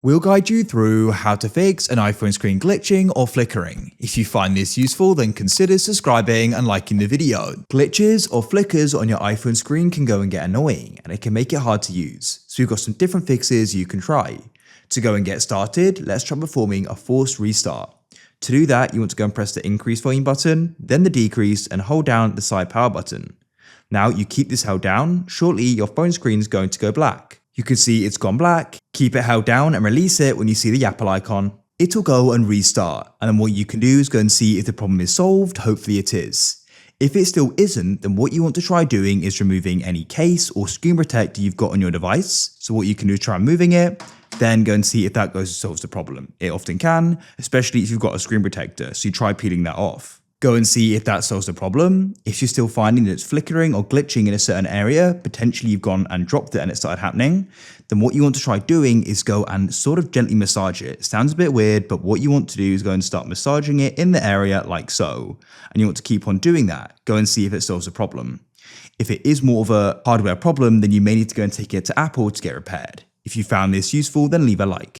We'll guide you through how to fix an iPhone screen glitching or flickering. If you find this useful, then consider subscribing and liking the video. Glitches or flickers on your iPhone screen can go and get annoying, and it can make it hard to use. So we've got some different fixes you can try. To go and get started, let's try performing a forced restart. To do that, you want to go and press the increase volume button, then the decrease, and hold down the side power button. Now you keep this held down, shortly your phone screen is going to go black. You can see it's gone black. Keep it held down and release it when you see the Apple icon. It'll go and restart, and then what you can do is go and see if the problem is solved. Hopefully it is. If it still isn't, then what you want to try doing is removing any case or screen protector you've got on your device. So what you can do is try removing it, then go and see if that goes and solves the problem. It often can, especially if you've got a screen protector, so you try peeling that off. Go and see if that solves the problem. If you're still finding that it's flickering or glitching in a certain area, potentially you've gone and dropped it and it started happening, then what you want to try doing is go and sort of gently massage it. Sounds a bit weird, but what you want to do is go and start massaging it in the area like so. And you want to keep on doing that. Go and see if it solves the problem. If it is more of a hardware problem, then you may need to go and take it to Apple to get repaired. If you found this useful, then leave a like.